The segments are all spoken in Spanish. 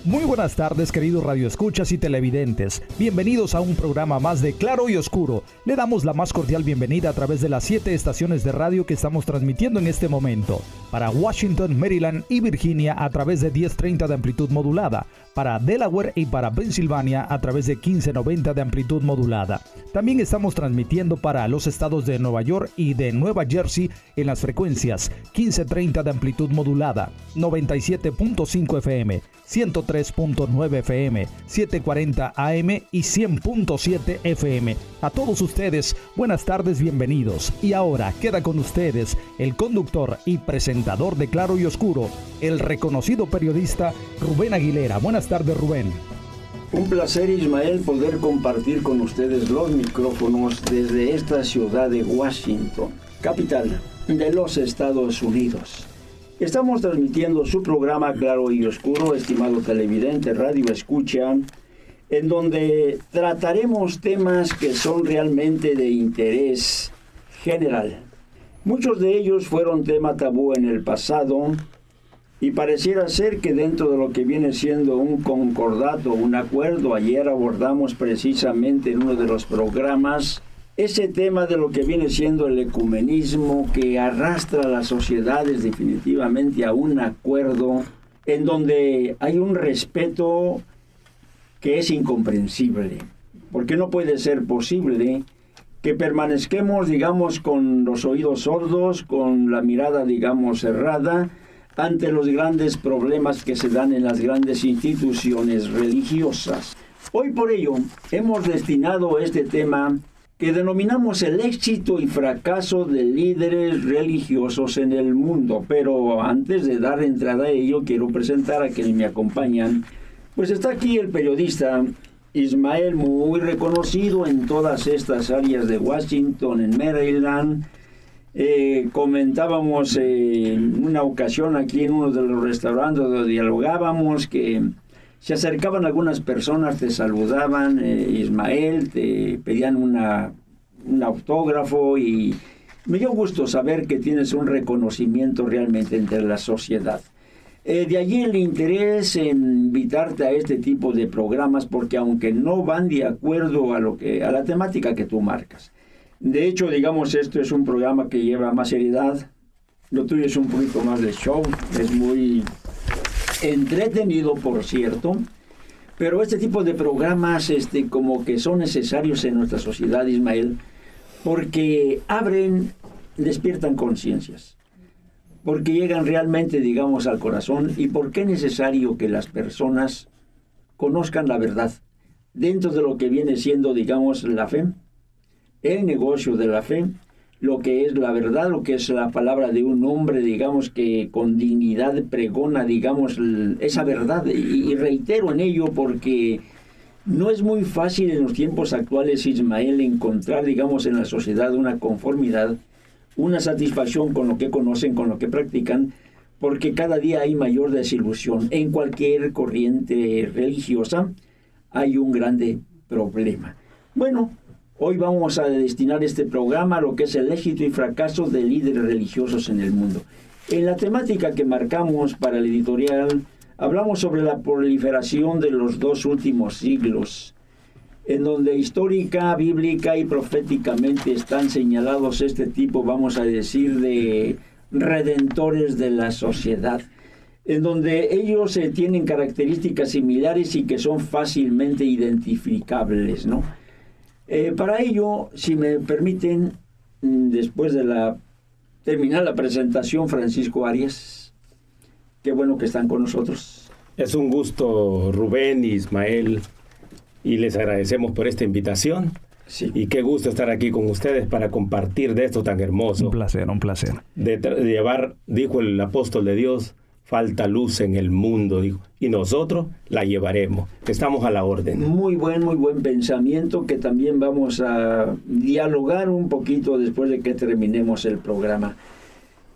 Muy buenas tardes, queridos radioescuchas y televidentes. Bienvenidos a un programa más de Claro y Oscuro. Le damos la más cordial bienvenida a través de las 7 estaciones de radio que estamos transmitiendo en este momento. Para Washington, Maryland y Virginia a través de 1030 de amplitud modulada. Para Delaware y para Pensilvania a través de 1590 de amplitud modulada. También estamos transmitiendo para los estados de Nueva York y de Nueva Jersey en las frecuencias 1530 de amplitud modulada, 97.5 FM, 103.9 FM, 740 AM y 100.7 FM. A todos ustedes, buenas tardes, bienvenidos. Y ahora queda con ustedes el conductor y presentador de Claro y Oscuro, el reconocido periodista Rubén Aguilera. Buenas tardes, Rubén. Un placer, Ismael, poder compartir con ustedes los micrófonos desde esta ciudad de Washington, capital de los Estados Unidos. Estamos transmitiendo su programa Claro y Oscuro, estimado televidente, radio escucha, en donde trataremos temas que son realmente de interés general. Muchos de ellos fueron tema tabú en el pasado y pareciera ser que dentro de lo que viene siendo un concordato, un acuerdo, ayer abordamos precisamente en uno de los programas ese tema de lo que viene siendo el ecumenismo que arrastra a las sociedades definitivamente a un acuerdo en donde hay un respeto que es incomprensible, porque no puede ser posible que permanezcamos, digamos, con los oídos sordos, con la mirada, digamos, cerrada, ante los grandes problemas que se dan en las grandes instituciones religiosas. Hoy por ello hemos destinado este tema que denominamos el éxito y fracaso de líderes religiosos en el mundo. Pero antes de dar entrada a ello, quiero presentar a quienes me acompañan. Pues está aquí el periodista Ismael, muy reconocido en todas estas áreas de Washington, en Maryland. Comentábamos en una ocasión aquí en uno de los restaurantes donde dialogábamos que se acercaban algunas personas, te saludaban, Ismael, te pedían un autógrafo y me dio gusto saber que tienes un reconocimiento realmente entre la sociedad. De allí el interés en invitarte a este tipo de programas porque aunque no van de acuerdo a la temática que tú marcas. De hecho, digamos, esto es un programa que lleva más seriedad. Lo tuyo es un poquito más de show, es muy entretenido, por cierto, pero este tipo de programas como que son necesarios en nuestra sociedad, Ismael, porque despiertan conciencias, porque llegan realmente, digamos, al corazón, y porque es necesario que las personas conozcan la verdad dentro de lo que viene siendo, digamos, la fe, el negocio de la fe, lo que es la verdad, lo que es la palabra de un hombre, digamos, que con dignidad pregona, digamos, esa verdad. Y reitero en ello porque no es muy fácil en los tiempos actuales, Ismael, encontrar, digamos, en la sociedad una conformidad, una satisfacción con lo que conocen, con lo que practican, porque cada día hay mayor desilusión. En cualquier corriente religiosa hay un grande problema. Bueno, hoy vamos a destinar este programa a lo que es el éxito y fracaso de líderes religiosos en el mundo. En la temática que marcamos para el editorial, hablamos sobre la proliferación de los 2 últimos siglos, en donde histórica, bíblica y proféticamente están señalados este tipo, vamos a decir, de redentores de la sociedad, en donde ellos tienen características similares y que son fácilmente identificables, ¿no? Para ello, si me permiten, después de terminar la presentación, Francisco Arias, qué bueno que están con nosotros. Es un gusto, Rubén y Ismael, y les agradecemos por esta invitación. Sí. Y qué gusto estar aquí con ustedes para compartir de esto tan hermoso. Un placer, un placer. De llevar, dijo el apóstol de Dios, falta luz en el mundo, dijo, y nosotros la llevaremos. Estamos a la orden. Muy buen pensamiento que también vamos a dialogar un poquito después de que terminemos el programa.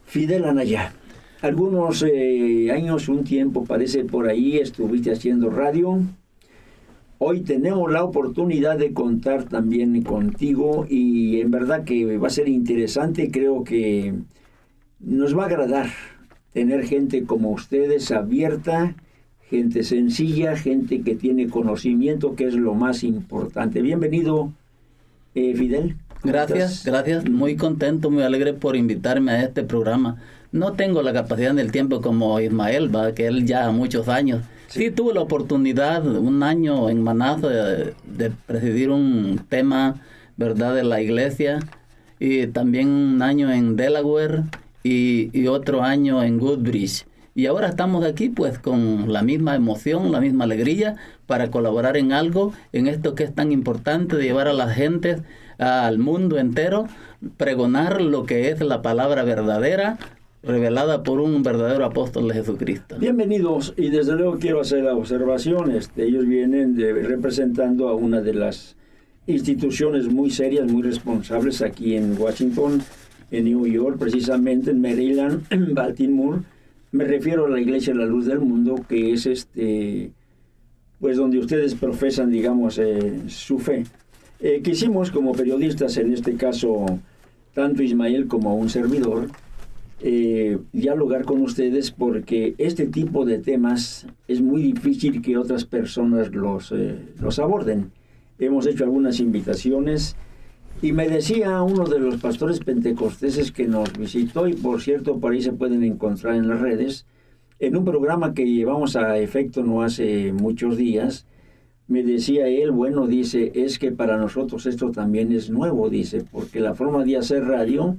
Fidel Anaya, algunos años, un tiempo, parece por ahí, estuviste haciendo radio. Hoy tenemos la oportunidad de contar también contigo y en verdad que va a ser interesante. Creo que nos va a agradar tener gente como ustedes abierta, gente sencilla, gente que tiene conocimiento, que es lo más importante. Bienvenido, Fidel. Gracias, muy contento, muy alegre por invitarme a este programa. No tengo la capacidad del tiempo como Ismael, ¿va? Que él ya muchos años. Sí, tuve la oportunidad un año en Manassas de presidir un tema, ¿verdad?, de la iglesia, y también un año en Delaware y otro año en Woodbridge. Y ahora estamos aquí pues con la misma emoción, la misma alegría para colaborar en algo, en esto que es tan importante de llevar a la gente al mundo entero, pregonar lo que es la palabra verdadera, revelada por un verdadero apóstol de Jesucristo. Bienvenidos, y desde luego quiero hacer la observación, ellos vienen representando a una de las instituciones muy serias, muy responsables aquí en Washington, en New York, precisamente en Maryland, en Baltimore. Me refiero a la Iglesia de la Luz del Mundo, que es pues donde ustedes profesan, digamos, su fe. Quisimos como periodistas, en este caso, tanto Ismael como un servidor, dialogar con ustedes porque este tipo de temas es muy difícil que otras personas los aborden. Hemos hecho algunas invitaciones y me decía uno de los pastores pentecosteses que nos visitó, y por cierto por ahí se pueden encontrar en las redes, en un programa que llevamos a efecto no hace muchos días, me decía él, bueno, dice, es que para nosotros esto también es nuevo, dice, porque la forma de hacer radio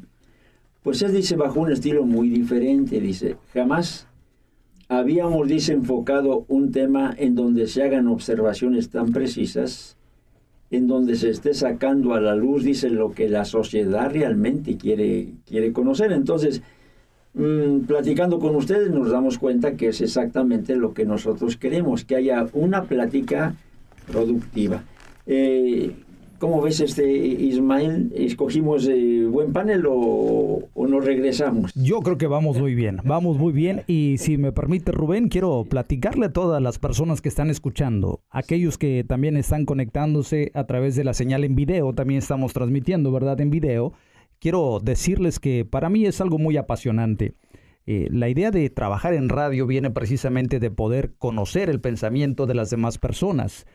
pues es, dice, bajo un estilo muy diferente, dice. Jamás habíamos, dice, enfocado un tema en donde se hagan observaciones tan precisas, en donde se esté sacando a la luz, dice, lo que la sociedad realmente quiere conocer. Entonces, platicando con ustedes nos damos cuenta que es exactamente lo que nosotros queremos, que haya una plática productiva. ¿Cómo ves, Ismael? ¿Escogimos buen panel o nos regresamos? Yo creo que vamos muy bien, y si me permite, Rubén, quiero platicarle a todas las personas que están escuchando, aquellos que también están conectándose a través de la señal en video, también estamos transmitiendo, ¿verdad?, en video. Quiero decirles que para mí es algo muy apasionante. La idea de trabajar en radio viene precisamente de poder conocer el pensamiento de las demás personas.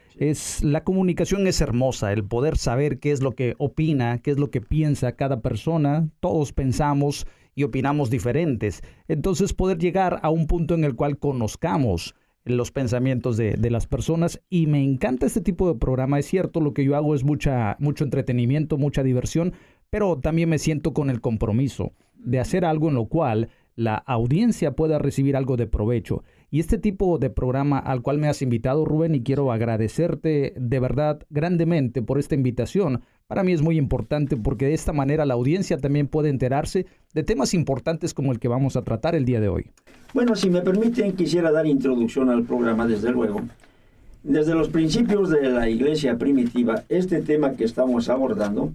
La comunicación es hermosa, el poder saber qué es lo que opina, qué es lo que piensa cada persona. Todos pensamos y opinamos diferentes. Entonces poder llegar a un punto en el cual conozcamos los pensamientos de las personas, y me encanta este tipo de programa. Es cierto, lo que yo hago es mucho entretenimiento, mucha diversión, pero también me siento con el compromiso de hacer algo en lo cual la audiencia pueda recibir algo de provecho. Y este tipo de programa al cual me has invitado, Rubén, y quiero agradecerte de verdad grandemente por esta invitación, para mí es muy importante porque de esta manera la audiencia también puede enterarse de temas importantes como el que vamos a tratar el día de hoy. Bueno, si me permiten, quisiera dar introducción al programa, desde luego. Desde los principios de la iglesia primitiva, este tema que estamos abordando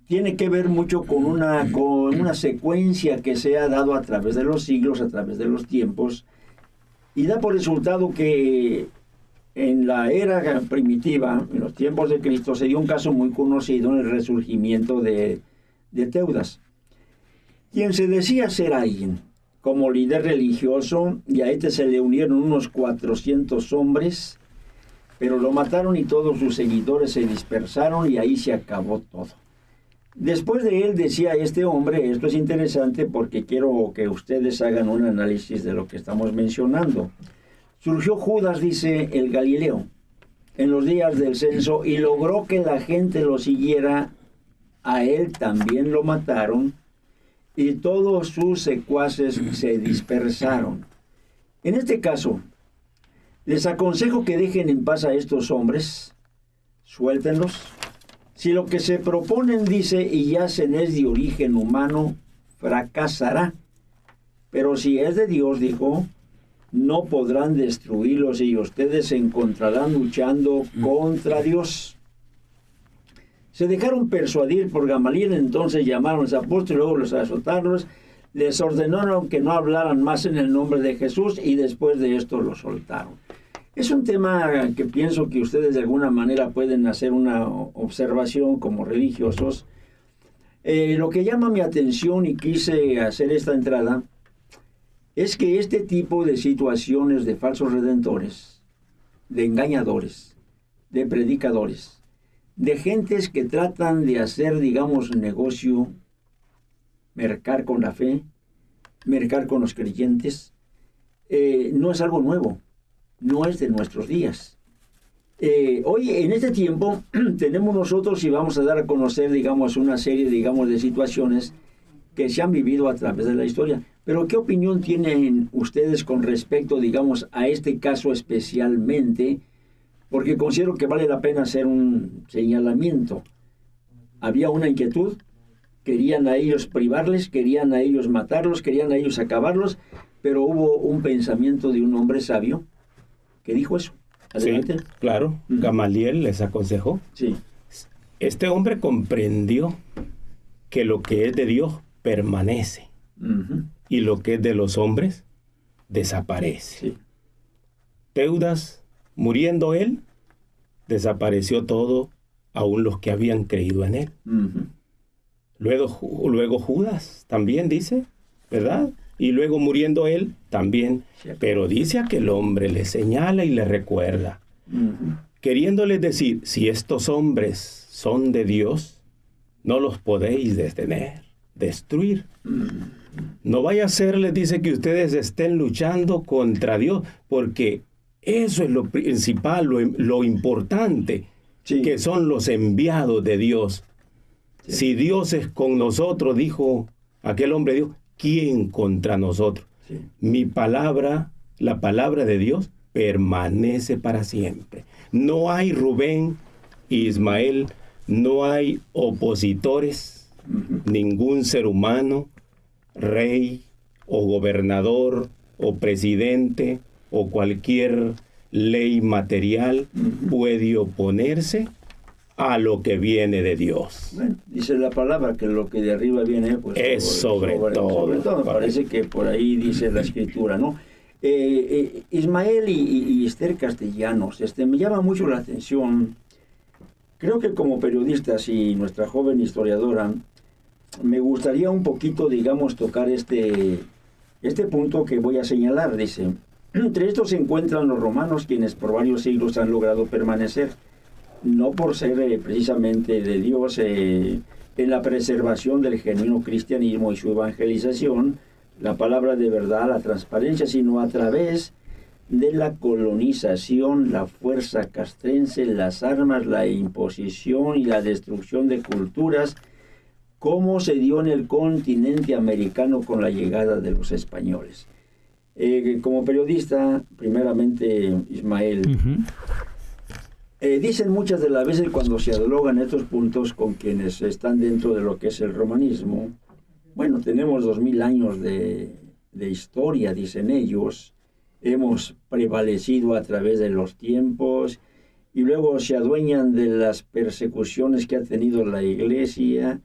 tiene que ver mucho con una secuencia que se ha dado a través de los siglos, a través de los tiempos, y da por resultado que en la era primitiva, en los tiempos de Cristo, se dio un caso muy conocido en el resurgimiento de Teudas, quien se decía ser alguien como líder religioso, y a este se le unieron unos 400 hombres, pero lo mataron y todos sus seguidores se dispersaron y ahí se acabó todo. Después de él, decía este hombre, esto es interesante porque quiero que ustedes hagan un análisis de lo que estamos mencionando. Surgió Judas, dice, el Galileo, en los días del censo, y logró que la gente lo siguiera. A él también lo mataron, y todos sus secuaces se dispersaron. En este caso, les aconsejo que dejen en paz a estos hombres, suéltenlos. Si lo que se proponen, dice, y hacen es de origen humano, fracasará. Pero si es de Dios, dijo, no podrán destruirlos y ustedes se encontrarán luchando contra Dios. Se dejaron persuadir por Gamaliel, entonces llamaron a los apóstoles, luego los azotaron, les ordenaron que no hablaran más en el nombre de Jesús y después de esto los soltaron. Es un tema que pienso que ustedes de alguna manera pueden hacer una observación como religiosos. Lo que llama mi atención y quise hacer esta entrada es que este tipo de situaciones de falsos redentores, de engañadores, de predicadores, de gentes que tratan de hacer, digamos, negocio, mercar con la fe, mercar con los creyentes, no es algo nuevo, no es de nuestros días. Hoy, en este tiempo, tenemos nosotros y vamos a dar a conocer, digamos, una serie, digamos, de situaciones que se han vivido a través de la historia. Pero, ¿qué opinión tienen ustedes con respecto, digamos, a este caso especialmente? Porque considero que vale la pena hacer un señalamiento. Había una inquietud, querían a ellos privarles, querían a ellos matarlos, querían a ellos acabarlos, pero hubo un pensamiento de un hombre sabio que dijo eso. Adelante. Sí, claro. Gamaliel les aconsejó. Sí. Este hombre comprendió que lo que es de Dios permanece y lo que es de los hombres desaparece. Sí. Teudas, muriendo él, desapareció todo, aun los que habían creído en él. Luego Judas también dice, ¿verdad? Y luego muriendo él también. Pero dice aquel hombre, le señala y le recuerda, queriéndoles decir, si estos hombres son de Dios, no los podéis detener, destruir. No vaya a ser, les dice, que ustedes estén luchando contra Dios, porque eso es lo principal, lo importante, Sí. que son los enviados de Dios. Sí. Si Dios es con nosotros, dijo aquel hombre, Dios, ¿quién contra nosotros? Sí. Mi palabra, la palabra de Dios, permanece para siempre. No hay Rubén y Ismael, no hay opositores, ningún ser humano, rey o gobernador o presidente o cualquier ley material puede oponerse a lo que viene de Dios. Bueno, dice la palabra que lo que de arriba viene, pues Es sobre todo. Me parece que por ahí dice la escritura, ¿no? Ismael y Esther Castellanos, me llama mucho la atención. Creo que como periodistas y nuestra joven historiadora, me gustaría un poquito, digamos, tocar este punto que voy a señalar. Dice, entre estos se encuentran los romanos, quienes por varios siglos han logrado permanecer, no por ser precisamente de Dios en la preservación del genuino cristianismo y su evangelización, la palabra de verdad, la transparencia, sino a través de la colonización, la fuerza castrense, las armas, la imposición y la destrucción de culturas, como se dio en el continente americano con la llegada de los españoles. Como periodista, primeramente, Ismael, dicen muchas de las veces cuando se dialogan estos puntos con quienes están dentro de lo que es el romanismo, bueno, tenemos 2000 años de historia, dicen ellos, hemos prevalecido a través de los tiempos y luego se adueñan de las persecuciones que ha tenido la iglesia,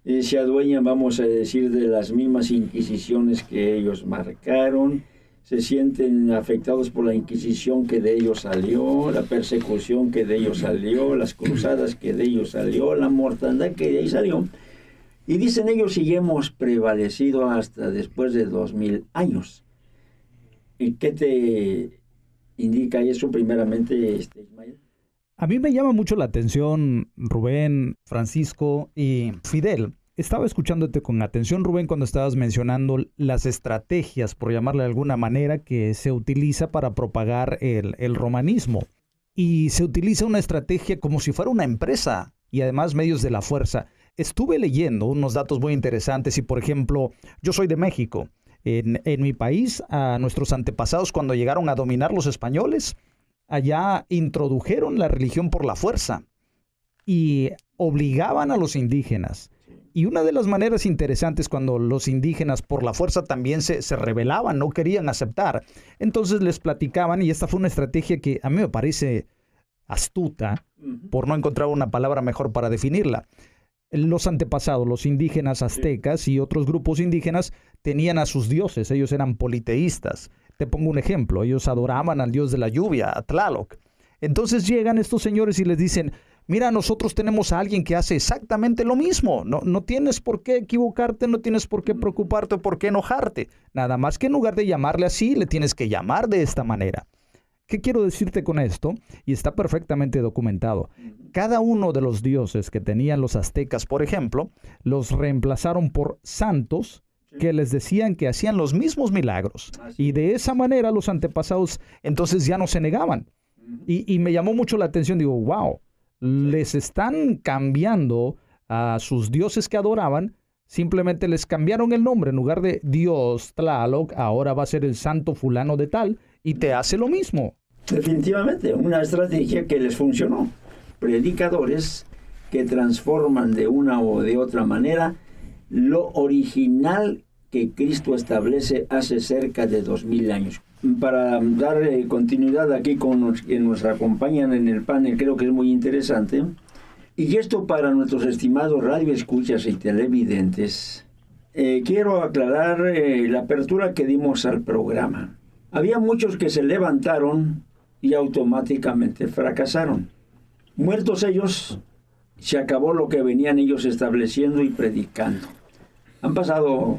se adueñan, vamos a decir, de las mismas inquisiciones que ellos marcaron, se sienten afectados por la inquisición que de ellos salió, la persecución que de ellos salió, las cruzadas que de ellos salió, la mortandad que de ahí salió. Y dicen ellos, y hemos prevalecido hasta después de 2000 años. ¿Y qué te indica eso primeramente, Ismael? A mí me llama mucho la atención, Rubén, Francisco y Fidel. Estaba escuchándote con atención, Rubén, cuando estabas mencionando las estrategias, por llamarle de alguna manera, que se utiliza para propagar el romanismo. Y se utiliza una estrategia como si fuera una empresa y además medios de la fuerza. Estuve leyendo unos datos muy interesantes y, por ejemplo, yo soy de México. En mi país, a nuestros antepasados, cuando llegaron a dominar los españoles, allá introdujeron la religión por la fuerza y obligaban a los indígenas. Y una de las maneras interesantes cuando los indígenas por la fuerza también se rebelaban, no querían aceptar. Entonces les platicaban, y esta fue una estrategia que a mí me parece astuta, por no encontrar una palabra mejor para definirla. Los antepasados, los indígenas aztecas y otros grupos indígenas tenían a sus dioses, ellos eran politeístas. Te pongo un ejemplo, ellos adoraban al dios de la lluvia, a Tlaloc. Entonces llegan estos señores y les dicen, Mira, nosotros tenemos a alguien que hace exactamente lo mismo. No tienes por qué equivocarte, no tienes por qué preocuparte, por qué enojarte. Nada más que en lugar de llamarle así, le tienes que llamar de esta manera. ¿Qué quiero decirte con esto? Y está perfectamente documentado. Cada uno de los dioses que tenían los aztecas, por ejemplo, los reemplazaron por santos que les decían que hacían los mismos milagros. Y de esa manera los antepasados entonces ya no se negaban. Y me llamó mucho la atención. Digo, wow, les están cambiando a sus dioses que adoraban. Simplemente les cambiaron el nombre. En lugar de Dios Tlaloc, ahora va a ser el santo fulano de tal. Y te hace lo mismo. Definitivamente, una estrategia que les funcionó. Predicadores que transforman de una o de otra manera lo original que Cristo establece hace cerca de 2000 años. Para dar continuidad aquí con los que nos acompañan en el panel, creo que es muy interesante. Y esto para nuestros estimados radioescuchas y televidentes, quiero aclarar la apertura que dimos al programa. Había muchos que se levantaron y automáticamente fracasaron. Muertos ellos, se acabó lo que venían ellos estableciendo y predicando. Han pasado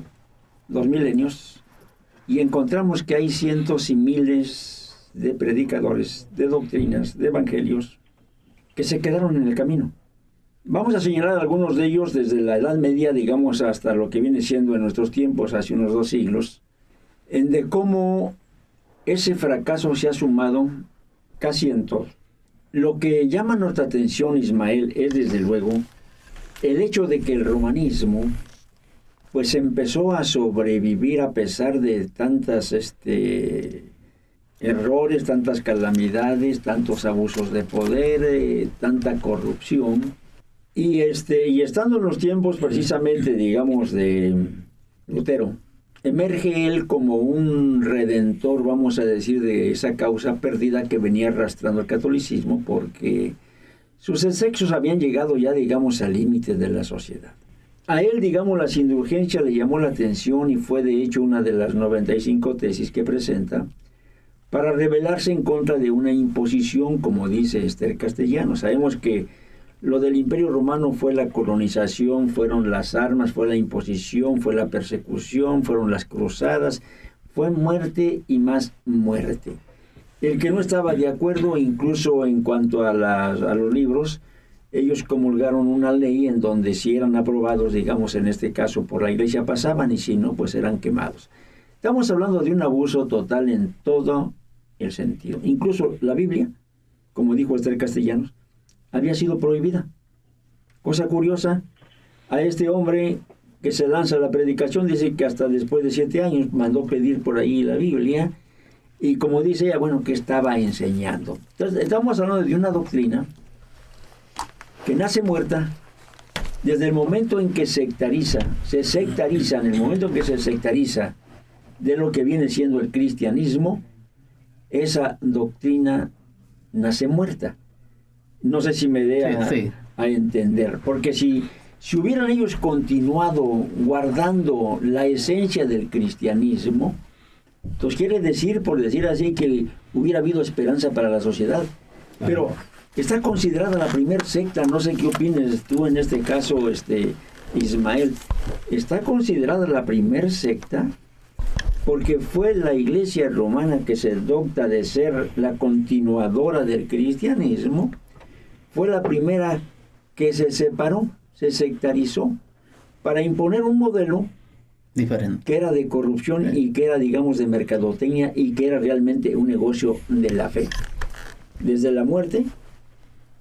2 milenios y encontramos que hay cientos y miles de predicadores, de doctrinas, de evangelios, que se quedaron en el camino. Vamos a señalar algunos de ellos desde la Edad Media, digamos, hasta lo que viene siendo en nuestros tiempos, hace unos 2 siglos, en de cómo ese fracaso se ha sumado casi en todo. Lo que llama nuestra atención, Ismael, es desde luego el hecho de que el romanismo pues empezó a sobrevivir a pesar de tantas errores, tantas calamidades, tantos abusos de poder, tanta corrupción. Y estando en los tiempos precisamente, digamos, de Lutero, emerge él como un redentor, vamos a decir, de esa causa perdida que venía arrastrando el catolicismo, porque sus excesos habían llegado ya, digamos, al límite de la sociedad. A él, digamos, las indulgencias le llamó la atención y fue de hecho una de las 95 tesis que presenta para rebelarse en contra de una imposición, como dice Esther Castellano. Sabemos que lo del Imperio Romano fue la colonización, fueron las armas, fue la imposición, fue la persecución, fueron las cruzadas, fue muerte y más muerte. El que no estaba de acuerdo, incluso en cuanto a los libros, ellos comulgaron una ley en donde si eran aprobados, digamos en este caso por la iglesia, pasaban, y si no, pues eran quemados. Estamos hablando de un abuso total en todo el sentido. Incluso la Biblia, como dijo Esther Castellanos, había sido prohibida. Cosa curiosa, a este hombre que se lanza a la predicación, dice que hasta después de 7 años mandó pedir por ahí la Biblia, y como dice ella, bueno, que estaba enseñando. Entonces, estamos hablando de una doctrina que nace muerta desde el momento en que se sectariza, en el momento en que se sectariza de lo que viene siendo el cristianismo, esa doctrina nace muerta. No sé si me dé a entender, porque si hubieran ellos continuado guardando la esencia del cristianismo, entonces quiere decir, por decir así, que hubiera habido esperanza para la sociedad. Pero está considerada la primer secta, no sé qué opines tú en este caso, Ismael, está considerada la primer secta porque fue la iglesia romana que se docta de ser la continuadora del cristianismo, fue la primera que se separó, se sectarizó, para imponer un modelo diferente, que era de corrupción y que era, digamos, de mercadotecnia y que era realmente un negocio de la fe. Desde la muerte,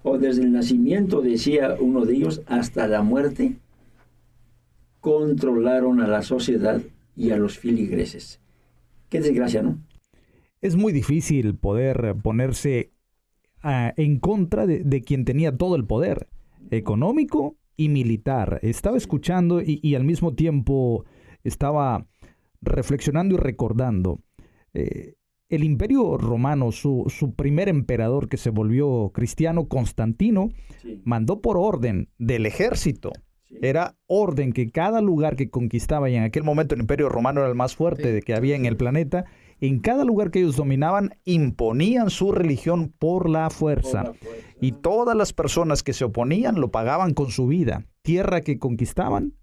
o desde el nacimiento, decía uno de ellos, hasta la muerte, controlaron a la sociedad y a los filigreses. Qué desgracia, ¿no? Es muy difícil poder ponerse en contra de quien tenía todo el poder económico y militar. Estaba escuchando y al mismo tiempo estaba reflexionando y recordando. El Imperio Romano, su primer emperador que se volvió cristiano, Constantino, mandó por orden del ejército Era orden que cada lugar que conquistaba, y en aquel momento el Imperio Romano era el más fuerte que había en el planeta, en cada lugar que ellos dominaban, imponían su religión por la fuerza. Y todas las personas que se oponían lo pagaban con su vida. Tierra que conquistaban,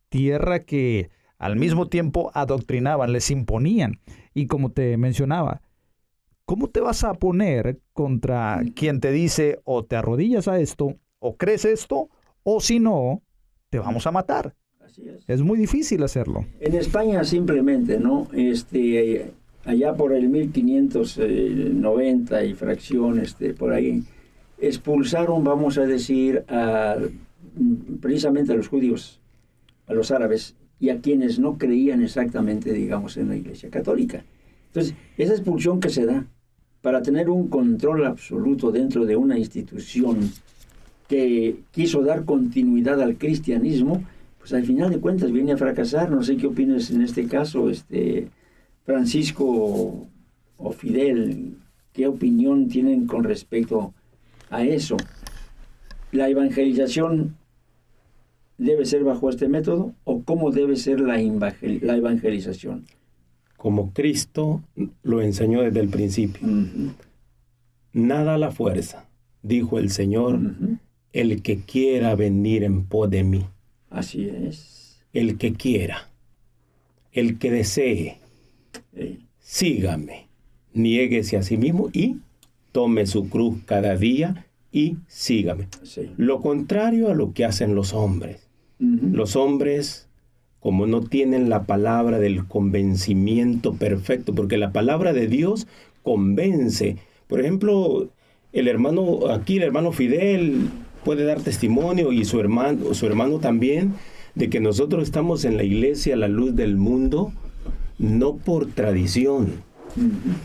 tierra que al mismo tiempo adoctrinaban, les imponían. Y como te mencionaba, ¿cómo te vas a poner contra quien te dice o te arrodillas a esto, o crees esto, o si no, te vamos a matar? Así es. Es muy difícil hacerlo. En España simplemente, ¿no? Allá por el 1590 y fracción, por ahí, expulsaron, vamos a decir, precisamente a los judíos, a los árabes, y a quienes no creían exactamente, digamos, en la Iglesia Católica. Entonces, esa expulsión que se da para tener un control absoluto dentro de una institución que quiso dar continuidad al cristianismo, pues al final de cuentas viene a fracasar. No sé qué opinas en este caso, Francisco o Fidel, ¿qué opinión tienen con respecto a eso? ¿La evangelización debe ser bajo este método o cómo debe ser la evangelización? Como Cristo lo enseñó desde el principio. Uh-huh. Nada a la fuerza, dijo el Señor, Uh-huh. el que quiera venir en pos de mí. Así es. El que quiera, el que desee, sígame, niéguese a sí mismo y tome su cruz cada día y sígame. Sí. Lo contrario a lo que hacen los hombres. Uh-huh. Los hombres, como no tienen la palabra del convencimiento perfecto, porque la palabra de Dios convence. Por ejemplo, el hermano Fidel puede dar testimonio, y su hermano también, de que nosotros estamos en la iglesia, la luz del mundo, no por tradición,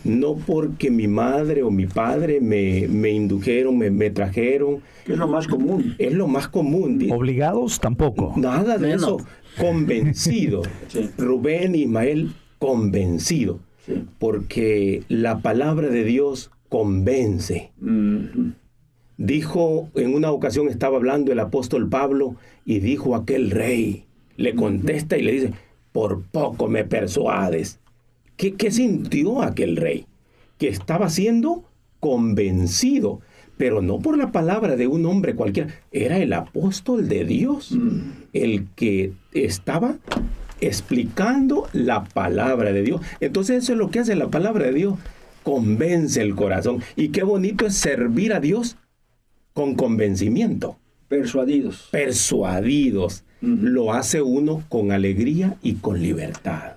no porque mi madre o mi padre me indujeron, me trajeron. Es lo más común. Es lo más común. Obligados tampoco. Nada de eso. Convencido. Sí. Rubén y Ismael, convencido. Sí. Porque la palabra de Dios convence. Uh-huh. Dijo, en una ocasión estaba hablando el apóstol Pablo y dijo aquel rey, le contesta y le dice, por poco me persuades. ¿Qué sintió aquel rey? Que estaba siendo convencido, pero no por la palabra de un hombre cualquiera. Era el apóstol de Dios, el que estaba explicando la palabra de Dios. Entonces eso es lo que hace la palabra de Dios, convence el corazón. Y qué bonito es servir a Dios con convencimiento. Persuadidos. Uh-huh. Lo hace uno con alegría y con libertad.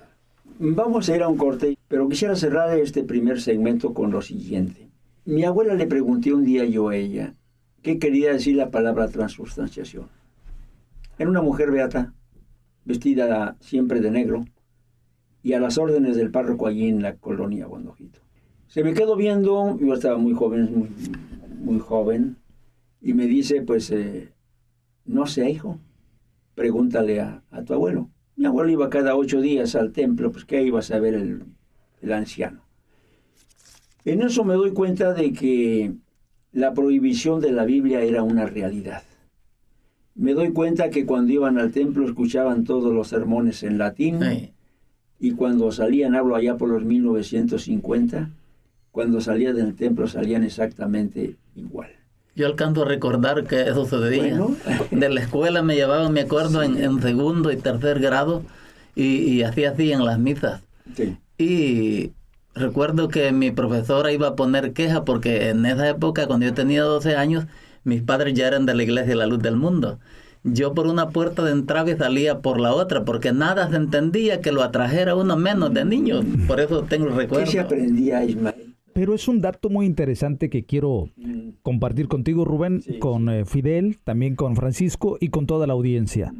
Vamos a ir a un corte, pero quisiera cerrar este primer segmento con lo siguiente. Mi abuela le pregunté un día yo a ella qué quería decir la palabra transubstanciación. Era una mujer beata, vestida siempre de negro, y a las órdenes del párroco allí en la colonia Guandojito. Se me quedó viendo, yo estaba muy joven, muy joven, y me dice, pues, no sé, hijo, pregúntale a tu abuelo. Mi abuelo iba cada 8 días al templo, pues, ¿qué iba a saber el anciano? En eso me doy cuenta de que la prohibición de la Biblia era una realidad. Me doy cuenta que cuando iban al templo escuchaban todos los sermones en latín, y cuando salían, hablo allá por los 1950, cuando salían del templo salían exactamente igual. Yo alcanzo a recordar que eso sucedía. Bueno. De la escuela me llevaban, me acuerdo, Sí. en segundo y tercer grado, y hacía así en las misas. Sí. Y recuerdo que mi profesora iba a poner queja porque en esa época, cuando yo tenía 12 años, mis padres ya eran de la iglesia La Luz del Mundo. Yo por una puerta de entrada y salía por la otra, porque nada se entendía que lo atrajera uno menos de niño. Por eso tengo el recuerdo. ¿Qué se aprendía, Ismael? Pero es un dato muy interesante que quiero compartir contigo, Rubén, Sí, con Fidel, también con Francisco y con toda la audiencia.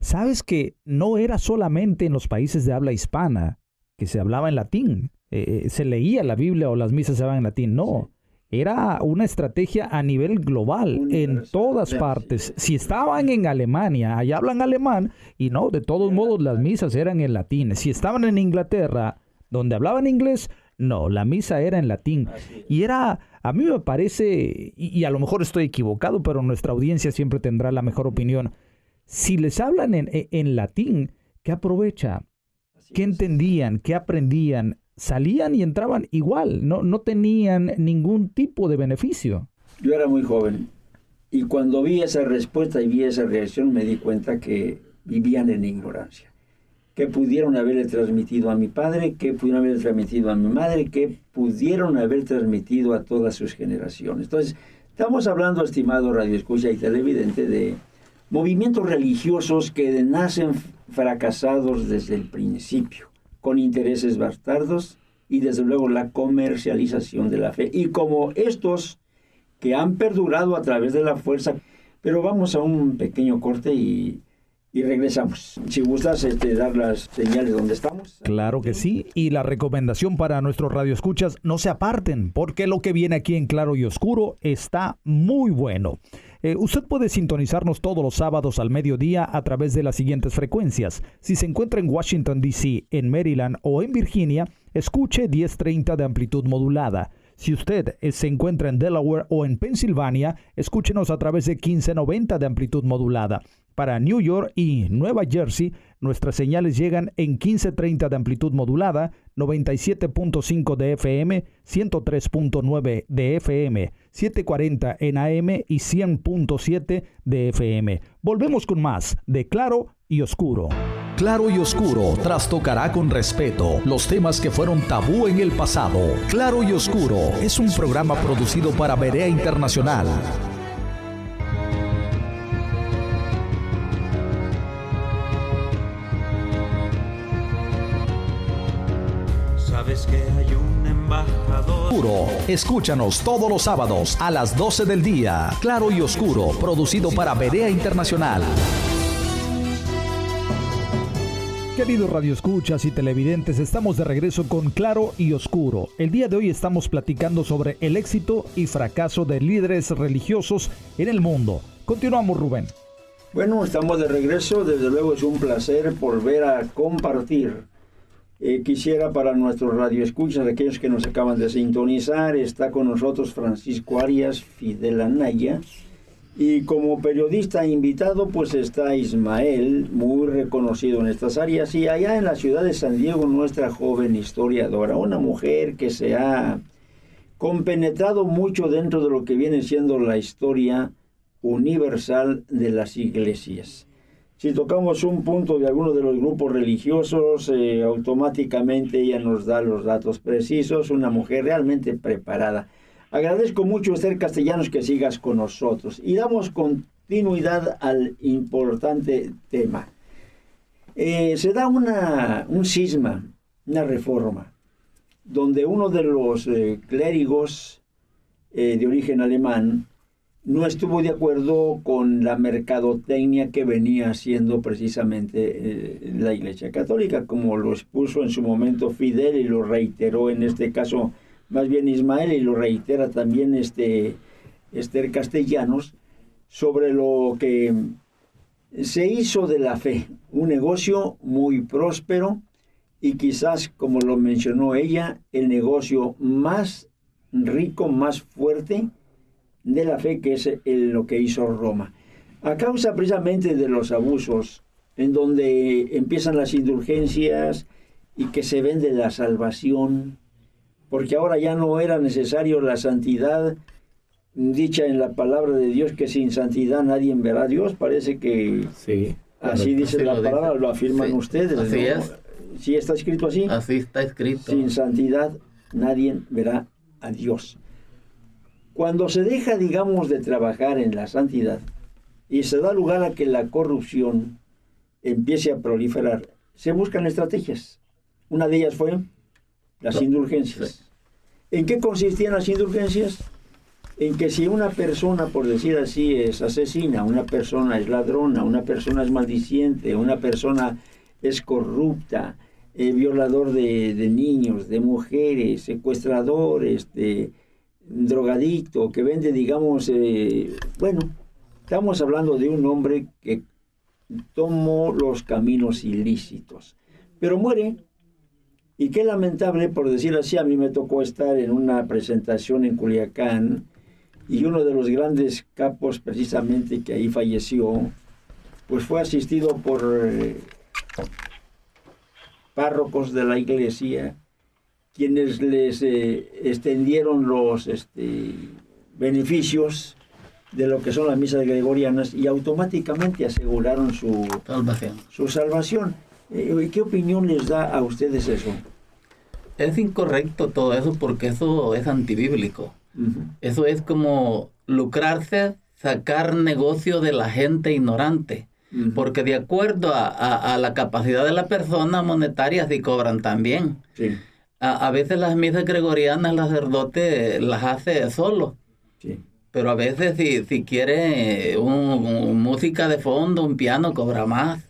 Sabes que no era solamente en los países de habla hispana que se hablaba en latín, se leía la Biblia o las misas se hablaban en latín, no. Era una estrategia a nivel global, en todas partes. Si estaban en Alemania, allá hablan alemán, y no, de todos modos las misas eran en latín. Si estaban en Inglaterra, donde hablaban inglés, no, la misa era en latín. Y era, a mí me parece, y a lo mejor estoy equivocado, pero nuestra audiencia siempre tendrá la mejor opinión. Si les hablan en latín, ¿qué aprovecha? ¿Qué entendían? ¿Qué aprendían? Salían y entraban igual, no tenían ningún tipo de beneficio. Yo era muy joven y cuando vi esa respuesta y vi esa reacción me di cuenta que vivían en ignorancia. ¿Qué pudieron haberle transmitido a mi padre? ¿Qué pudieron haberle transmitido a mi madre? ¿Qué pudieron haber transmitido a todas sus generaciones? Entonces, estamos hablando, estimado radioescucha y televidente, de movimientos religiosos que nacen fracasados desde el principio, con intereses bastardos y desde luego la comercialización de la fe. Y como estos que han perdurado a través de la fuerza. Pero vamos a un pequeño corte y regresamos. Si gustas dar las señales donde estamos. Claro que sí. Y la recomendación para nuestros radioescuchas, no se aparten, porque lo que viene aquí en Claro y Oscuro está muy bueno. Usted puede sintonizarnos todos los sábados al mediodía a través de las siguientes frecuencias. Si se encuentra en Washington, D.C., en Maryland o en Virginia, escuche 1030 de amplitud modulada. Si usted se encuentra en Delaware o en Pensilvania, escúchenos a través de 1590 de amplitud modulada. Para New York y Nueva Jersey, nuestras señales llegan en 1530 de amplitud modulada, 97.5 de FM, 103.9 de FM, 740 en AM y 100.7 de FM. Volvemos con más de Claro y Oscuro. Claro y Oscuro trastocará con respeto los temas que fueron tabú en el pasado. Claro y Oscuro es un programa producido para Berea Internacional. Sabes que hay un embajador. Escúchanos todos los sábados a las 12 del día. Claro y Oscuro, producido para Berea Internacional. Queridos radioescuchas y televidentes, estamos de regreso con Claro y Oscuro. El día de hoy estamos platicando sobre el éxito y fracaso de líderes religiosos en el mundo. Continuamos, Rubén. Bueno, estamos de regreso. Desde luego es un placer volver a compartir. Quisiera para nuestros radioescuchas, aquellos que nos acaban de sintonizar, está con nosotros Francisco Arias Fidel Anaya. Y como periodista invitado, pues está Ismael, muy reconocido en estas áreas. Y allá en la ciudad de San Diego, nuestra joven historiadora, una mujer que se ha compenetrado mucho dentro de lo que viene siendo la historia universal de las iglesias. Si tocamos un punto de alguno de los grupos religiosos, automáticamente ella nos da los datos precisos, una mujer realmente preparada. Agradezco mucho, Esther Castellanos, que sigas con nosotros. Y damos continuidad al importante tema. Se da un cisma, una reforma, donde uno de los clérigos de origen alemán no estuvo de acuerdo con la mercadotecnia que venía haciendo precisamente la Iglesia Católica, como lo expuso en su momento Fidel y lo reiteró en este caso más bien Ismael, y lo reitera también Esther Castellanos, sobre lo que se hizo de la fe, un negocio muy próspero y quizás, como lo mencionó ella, el negocio más rico, más fuerte de la fe, que es lo que hizo Roma. A causa precisamente de los abusos, en donde empiezan las indulgencias y que se vende la salvación, porque ahora ya no era necesario la santidad dicha en la palabra de Dios, que sin santidad nadie verá a Dios. Parece que sí, así dice así la palabra, dice. Lo afirman sí, ustedes. Así ¿no? Es. ¿Sí está escrito así? Así está escrito. Sin santidad nadie verá a Dios. Cuando se deja, digamos, de trabajar en la santidad y se da lugar a que la corrupción empiece a proliferar, se buscan estrategias. Una de ellas fue las indulgencias. Sí. ¿En qué consistían las indulgencias? En que si una persona, por decir así, es asesina, una persona es ladrona, una persona es maldiciente, una persona es corrupta, violador de niños, de mujeres, secuestrador, drogadicto, que vende, digamos, bueno, estamos hablando de un hombre que tomó los caminos ilícitos, pero muere. Y qué lamentable, por decir así, a mí me tocó estar en una presentación en Culiacán y uno de los grandes capos precisamente que ahí falleció, pues fue asistido por párrocos de la iglesia, quienes les extendieron los beneficios de lo que son las misas gregorianas y automáticamente aseguraron su salvación. ¿Qué opinión les da a ustedes eso? Es incorrecto todo eso porque eso es antibíblico. Eso es como lucrarse, sacar negocio de la gente ignorante. Porque de acuerdo a la capacidad de la persona monetaria sí cobran también. Sí. A veces las misas gregorianas el sacerdote las hace solo. Sí. Pero a veces si quiere música de fondo, un piano, cobra más.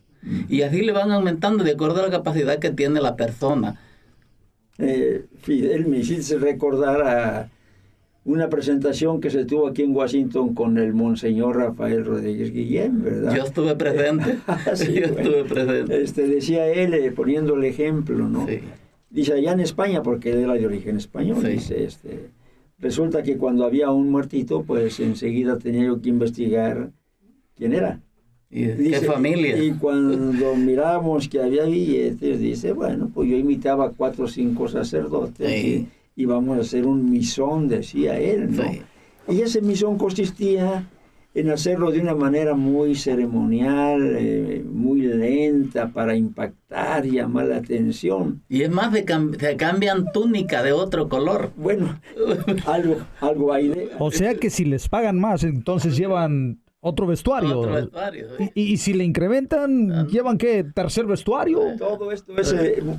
Y así le van aumentando de acuerdo a la capacidad que tiene la persona. Fidel, me hiciste recordar a una presentación que se tuvo aquí en Washington con el Monseñor Rafael Rodríguez Guillén, ¿verdad? Yo estuve presente. Sí, estuve presente. Decía él, poniendo el ejemplo, ¿no? Sí. Dice, allá en España, porque él era de origen español, sí. Dice, resulta que cuando había un muertito, pues enseguida tenía yo que investigar quién era. ¿Y qué familia? Y cuando miramos que había billetes, dice, bueno, pues yo invitaba a 4 o 5 sacerdotes Sí. y vamos a hacer un misón, decía él, ¿no? Sí. Y ese misón consistía en hacerlo de una manera muy ceremonial, muy lenta, para impactar, llamar la atención. Y es más, se cambian túnica de otro color. Bueno, algo hay de... O sea que si les pagan más, entonces llevan otro vestuario. Otro vestuario, sí. Y si le incrementan, ¿llevan qué? ¿Tercer vestuario? Todo esto es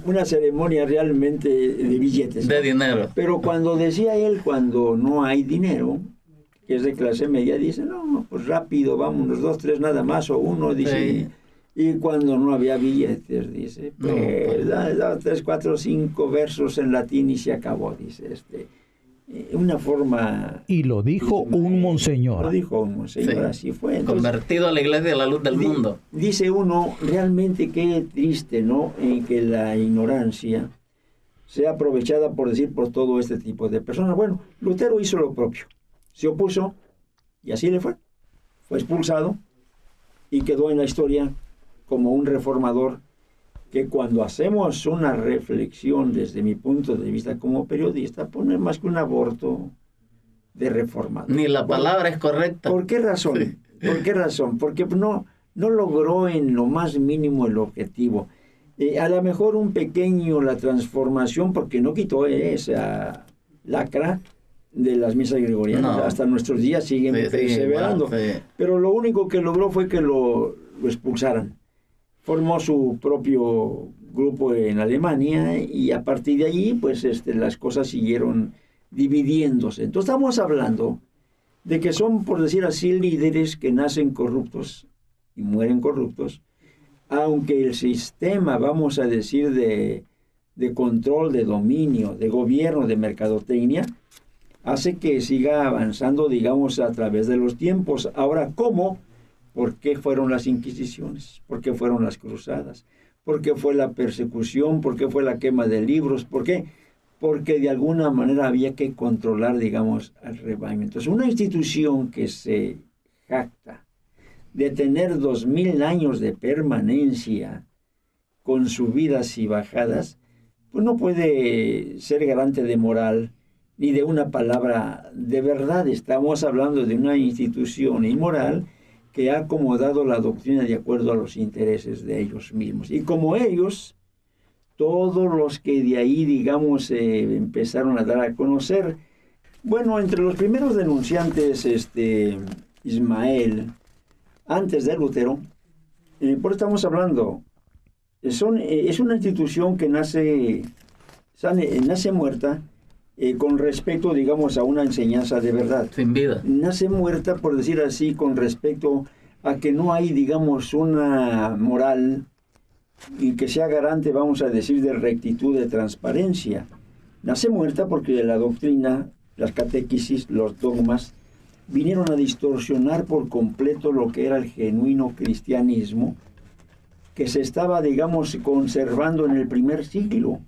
una ceremonia realmente de billetes, ¿no? De dinero. Pero cuando decía él, cuando no hay dinero, que es de clase media, dice, no, pues rápido, vámonos, 2, 3 nada más, o 1, dice. Sí. Y cuando no había billetes, dice, pues, da 3, 4, 5 versos en latín y se acabó, dice, una forma... Y lo dijo un monseñor. Lo dijo un monseñor, Sí. Así fue. Entonces, Convertido a la iglesia a la luz del mundo. Dice uno, realmente qué triste, ¿no? En que la ignorancia sea aprovechada, por decir, por todo este tipo de personas. Bueno, Lutero hizo lo propio. Se opuso y así le fue. Fue expulsado y quedó en la historia como un reformador que cuando hacemos una reflexión desde mi punto de vista como periodista, pone más que un aborto de reformador. Ni la palabra es correcta. ¿Por qué razón? Sí. ¿Por qué razón? Porque no logró en lo más mínimo el objetivo. A lo mejor la transformación, porque no quitó esa lacra de las misas gregorianas. No. Hasta nuestros días siguen perseverando. Bueno, sí. Pero lo único que logró fue que lo expulsaran. Formó su propio grupo en Alemania y a partir de allí, pues las cosas siguieron dividiéndose. Entonces estamos hablando de que son, por decir así, líderes que nacen corruptos y mueren corruptos, aunque el sistema, vamos a decir, de control, de dominio, de gobierno, de mercadotecnia, hace que siga avanzando, digamos, a través de los tiempos. Ahora, ¿cómo? ¿Por qué fueron las inquisiciones? ¿Por qué fueron las cruzadas? ¿Por qué fue la persecución? ¿Por qué fue la quema de libros? ¿Por qué? Porque de alguna manera había que controlar, digamos, al rebaño. Entonces, una institución que se jacta de tener 2000 años de permanencia con subidas y bajadas, pues no puede ser garante de moral ni de una palabra de verdad. Estamos hablando de una institución inmoral que ha acomodado la doctrina de acuerdo a los intereses de ellos mismos. Y como ellos, todos los que de ahí, digamos, empezaron a dar a conocer. Bueno, entre los primeros denunciantes, Ismael, antes de Lutero, por eso estamos hablando, es una institución que nace muerta, con respecto, digamos, a una enseñanza de verdad. Sin vida. Nace muerta, por decir así, con respecto a que no hay, digamos, una moral y que sea garante, vamos a decir, de rectitud, de transparencia. Nace muerta porque la doctrina, las catequesis, los dogmas, vinieron a distorsionar por completo lo que era el genuino cristianismo, que se estaba, digamos, conservando en el primer siglo,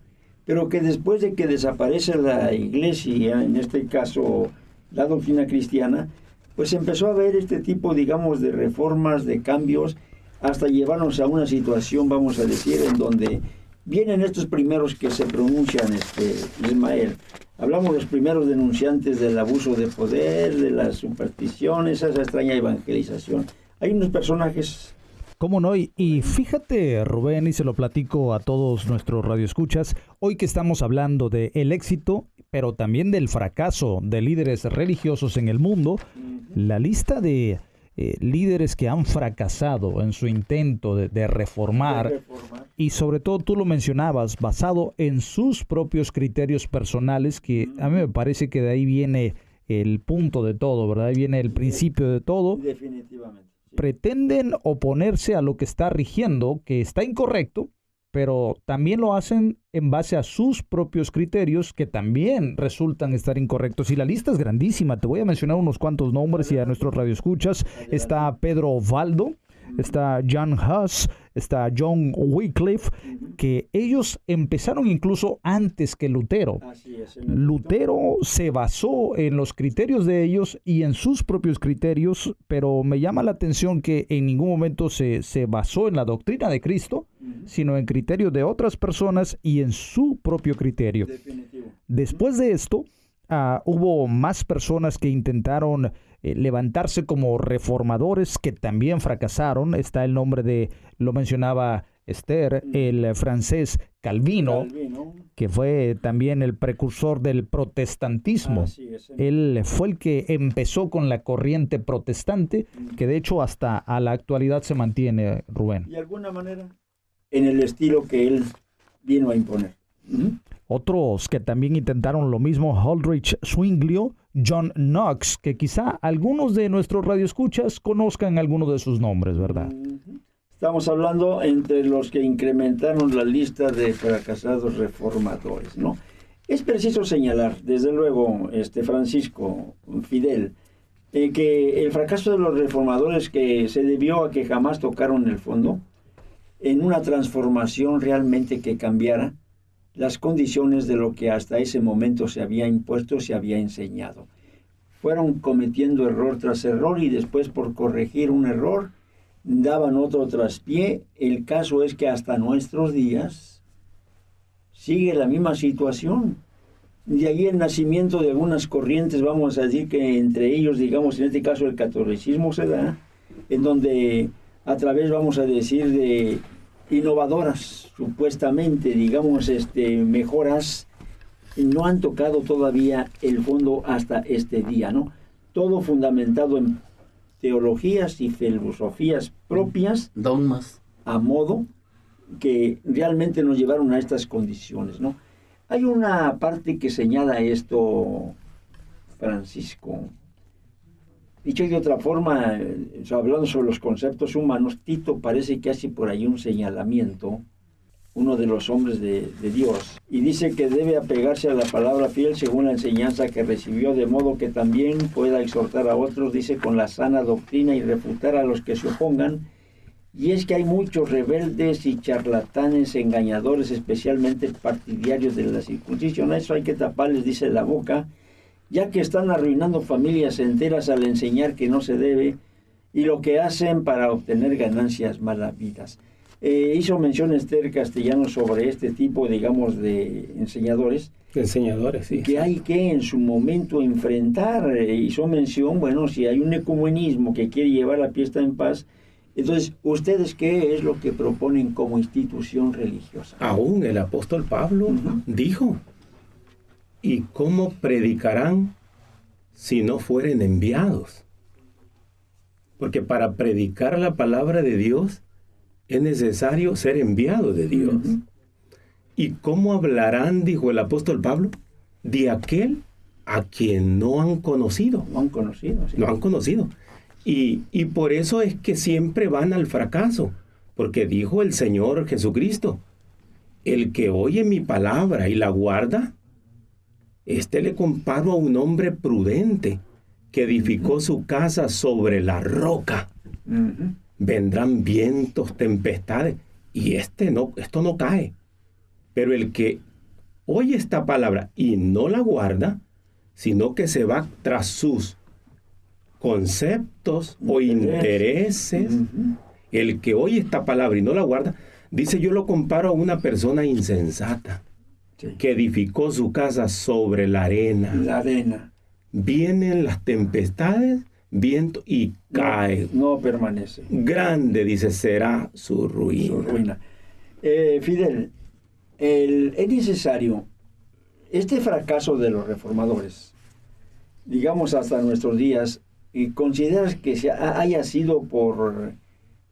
pero que después de que desaparece la iglesia, en este caso la doctrina cristiana, pues empezó a haber este tipo, digamos, de reformas, de cambios, hasta llevarnos a una situación, vamos a decir, en donde vienen estos primeros que se pronuncian, Ismael. Hablamos de los primeros denunciantes del abuso de poder, de las supersticiones, esa extraña evangelización. Hay unos personajes... ¿Cómo no? Y fíjate, Rubén, y se lo platico a todos nuestros radioescuchas, hoy que estamos hablando de el éxito, pero también del fracaso de líderes religiosos en el mundo, la lista de líderes que han fracasado en su intento de reformar, y sobre todo tú lo mencionabas, basado en sus propios criterios personales, que a mí me parece que de ahí viene el punto de todo, ¿verdad? Ahí viene el principio de todo. Definitivamente. Pretenden oponerse a lo que está rigiendo, que está incorrecto, pero también lo hacen en base a sus propios criterios, que también resultan estar incorrectos. Y la lista es grandísima. Te voy a mencionar unos cuantos nombres y a nuestros radioescuchas. Está Pedro Ovaldo, está John Huss, está John Wycliffe, que ellos empezaron incluso antes que Lutero. Así es, Lutero se basó en los criterios de ellos y en sus propios criterios, pero me llama la atención que en ningún momento se basó en la doctrina de Cristo, sino en criterios de otras personas y en su propio criterio. Definitivo. Después de esto, hubo más personas que intentaron levantarse como reformadores, que también fracasaron. Está el nombre de, lo mencionaba Esther, el francés Calvino, que fue también el precursor del protestantismo. Él fue el que empezó con la corriente protestante, que de hecho hasta a la actualidad se mantiene, Rubén. De alguna manera, en el estilo que él vino a imponer. Otros que también intentaron lo mismo, Aldrich Zwinglio, John Knox, que quizá algunos de nuestros radioescuchas conozcan algunos de sus nombres, ¿verdad? Estamos hablando entre los que incrementaron la lista de fracasados reformadores, ¿no? Es preciso señalar, desde luego, Francisco Fidel, que el fracaso de los reformadores que se debió a que jamás tocaron el fondo en una transformación realmente que cambiara las condiciones de lo que hasta ese momento se había impuesto, se había enseñado. Fueron cometiendo error tras error y después, por corregir un error, daban otro traspié. El caso es que hasta nuestros días sigue la misma situación. De ahí el nacimiento de algunas corrientes, vamos a decir que entre ellos, digamos, en este caso el catolicismo se da, en donde a través, vamos a decir, de innovadoras, supuestamente, digamos, mejoras, no han tocado todavía el fondo hasta este día, ¿no? Todo fundamentado en teologías y filosofías propias, dogmas, a modo que realmente nos llevaron a estas condiciones, ¿no? Hay una parte que señala esto, Francisco. Dicho de otra forma, hablando sobre los conceptos humanos, Tito parece que hace por ahí un señalamiento, uno de los hombres de Dios, y dice que debe apegarse a la palabra fiel según la enseñanza que recibió, de modo que también pueda exhortar a otros, dice, con la sana doctrina y refutar a los que se opongan. Y es que hay muchos rebeldes y charlatanes, engañadores, especialmente partidarios de la circuncisión. A eso hay que taparles, dice, la boca, ya que están arruinando familias enteras al enseñar que no se debe, y lo que hacen para obtener ganancias malavidas. Hizo mención Esther Castellano sobre este tipo, digamos, de enseñadores. Enseñadores, sí. Que hay que en su momento enfrentar. Hizo mención, bueno, si hay un ecumenismo que quiere llevar la fiesta en paz, entonces, ¿ustedes qué es lo que proponen como institución religiosa? Aún el apóstol Pablo dijo, ¿y cómo predicarán si no fueren enviados? Porque para predicar la palabra de Dios es necesario ser enviado de Dios. ¿Y cómo hablarán, dijo el apóstol Pablo, de aquel a quien no han conocido? No han conocido, sí. No han conocido. Y por eso es que siempre van al fracaso, porque dijo el Señor Jesucristo, el que oye mi palabra y la guarda, le comparo a un hombre prudente que edificó su casa sobre la roca. Vendrán vientos, tempestades, y esto no cae. Pero el que oye esta palabra y no la guarda, sino que se va tras sus conceptos o intereses, El que oye esta palabra y no la guarda, dice, yo lo comparo a una persona insensata, que edificó su casa sobre la arena. La arena. Vienen las tempestades, viento y cae. No permanece. Grande, dice, será su ruina. Su ruina. Fidel, es necesario este fracaso de los reformadores, digamos hasta nuestros días, ¿y consideras que haya sido por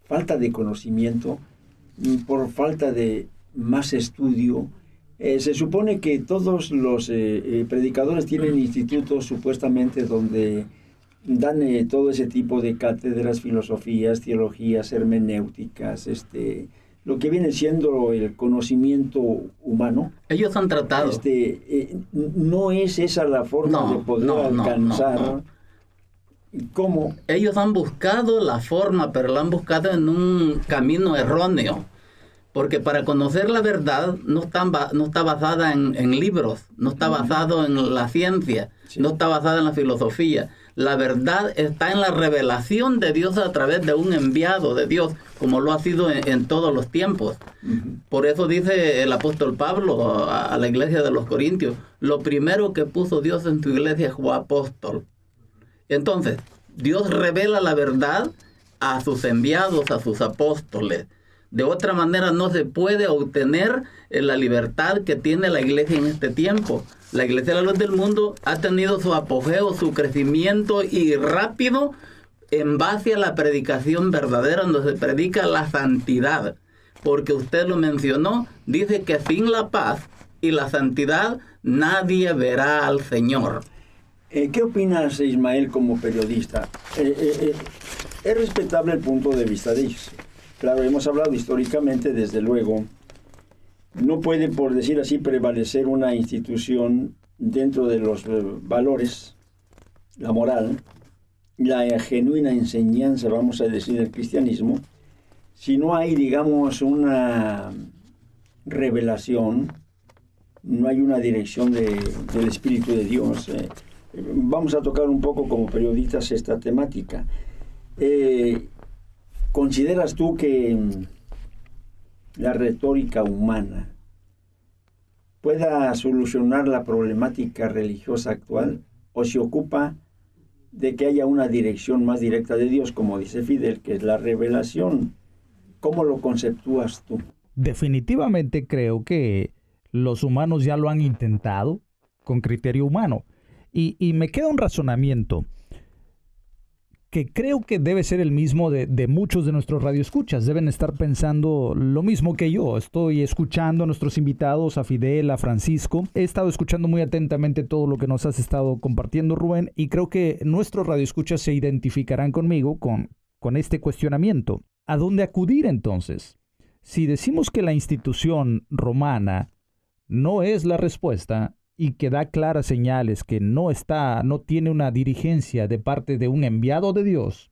falta de conocimiento, por falta de más estudio? Se supone que todos los predicadores tienen institutos supuestamente donde dan todo ese tipo de cátedras, filosofías, teologías, hermenéuticas, lo que viene siendo el conocimiento humano. Ellos han tratado. No es esa la forma de poder alcanzar. No. ¿Cómo? Ellos han buscado la forma, pero la han buscado en un camino erróneo. Porque para conocer la verdad no está basada en libros, no está basado en la ciencia, no está basada en la filosofía. La verdad está en la revelación de Dios a través de un enviado de Dios, como lo ha sido en todos los tiempos. Por eso dice el apóstol Pablo a la iglesia de los Corintios, lo primero que puso Dios en su iglesia fue apóstol. Entonces, Dios revela la verdad a sus enviados, a sus apóstoles. De otra manera no se puede obtener la libertad que tiene la iglesia en este tiempo. La iglesia de la luz del mundo ha tenido su apogeo, su crecimiento y rápido en base a la predicación verdadera, donde se predica la santidad. Porque usted lo mencionó, dice que sin la paz y la santidad nadie verá al Señor. ¿Qué opinas, Ismael, como periodista? Es respetable el punto de vista de ellos. Claro, hemos hablado históricamente, desde luego. No puede, por decir así, prevalecer una institución dentro de los valores, la moral, la genuina enseñanza, vamos a decir, del cristianismo, si no hay, digamos, una revelación, no hay una dirección del Espíritu de Dios. Vamos a tocar un poco como periodistas esta temática. ¿Consideras tú que la retórica humana pueda solucionar la problemática religiosa actual, o se ocupa de que haya una dirección más directa de Dios, como dice Fidel, que es la revelación? ¿Cómo lo conceptúas tú? Definitivamente creo que los humanos ya lo han intentado con criterio humano. Y me queda un razonamiento que creo que debe ser el mismo de muchos de nuestros radioescuchas. Deben estar pensando lo mismo que yo. Estoy escuchando a nuestros invitados, a Fidel, a Francisco. He estado escuchando muy atentamente todo lo que nos has estado compartiendo, Rubén, y creo que nuestros radioescuchas se identificarán conmigo con este cuestionamiento. ¿A dónde acudir entonces? Si decimos que la institución romana no es la respuesta y que da claras señales que no tiene una dirigencia de parte de un enviado de Dios,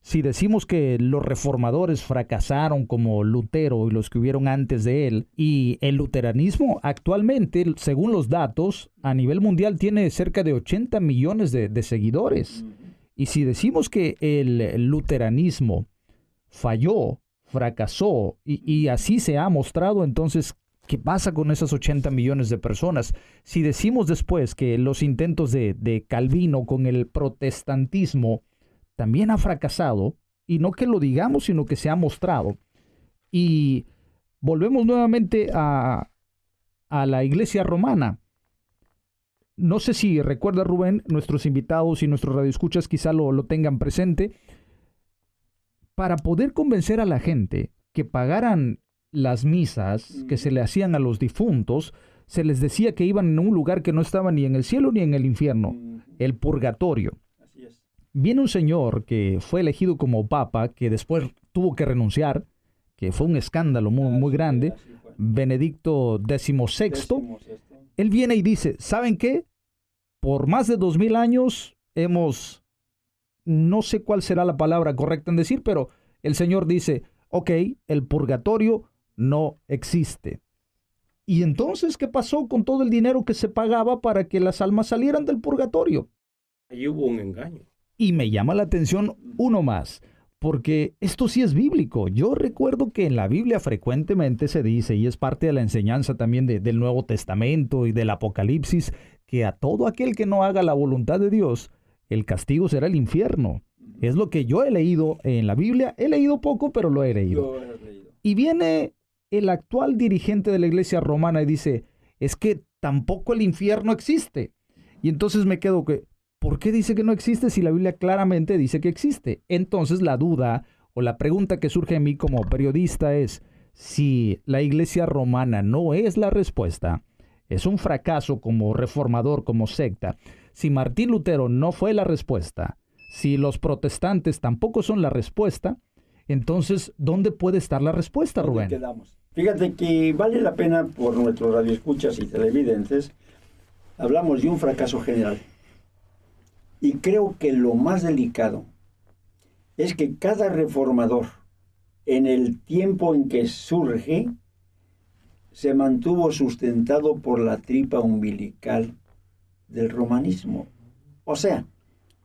si decimos que los reformadores fracasaron como Lutero y los que hubieron antes de él, y el luteranismo actualmente, según los datos, a nivel mundial tiene cerca de 80 millones de seguidores, y si decimos que el luteranismo falló, fracasó, y así se ha mostrado, entonces, ¿qué pasa con esas 80 millones de personas? Si decimos después que los intentos de Calvino con el protestantismo también ha fracasado, y no que lo digamos, sino que se ha mostrado, y volvemos nuevamente a la iglesia romana. No sé si recuerda, Rubén, nuestros invitados y nuestros radioescuchas quizá lo tengan presente. Para poder convencer a la gente que pagaran las misas que se le hacían a los difuntos, se les decía que iban en un lugar que no estaba ni en el cielo ni en el infierno, el purgatorio. Así es. Viene un señor que fue elegido como papa, que después tuvo que renunciar, que fue un escándalo muy grande, Benedicto XVI. Él viene y dice, ¿saben qué? Por más de 2000 años no sé cuál será la palabra correcta en decir, pero el Señor dice, ok, el purgatorio no existe. ¿Y entonces qué pasó con todo el dinero que se pagaba para que las almas salieran del purgatorio? Ahí hubo un engaño. Y me llama la atención uno más. porque esto sí es bíblico. Yo recuerdo que en la Biblia frecuentemente se dice, y es parte de la enseñanza también del Nuevo Testamento y del Apocalipsis, que a todo aquel que no haga la voluntad de Dios, el castigo será el infierno. Es lo que yo he leído en la Biblia. He leído poco, pero lo he leído. Y viene el actual dirigente de la iglesia romana y dice, es que tampoco el infierno existe. Y entonces me quedo que, ¿por qué dice que no existe si la Biblia claramente dice que existe? Entonces la duda o la pregunta que surge en mí como periodista es, si la iglesia romana no es la respuesta, es un fracaso como reformador, como secta. Si Martín Lutero no fue la respuesta, si los protestantes tampoco son la respuesta, entonces, ¿dónde puede estar la respuesta, Rubén? Quedamos. Fíjate que vale la pena, por nuestros radioescuchas y televidentes, hablamos de un fracaso general. Y creo que lo más delicado es que cada reformador, en el tiempo en que surge, se mantuvo sustentado por la tripa umbilical del romanismo. O sea,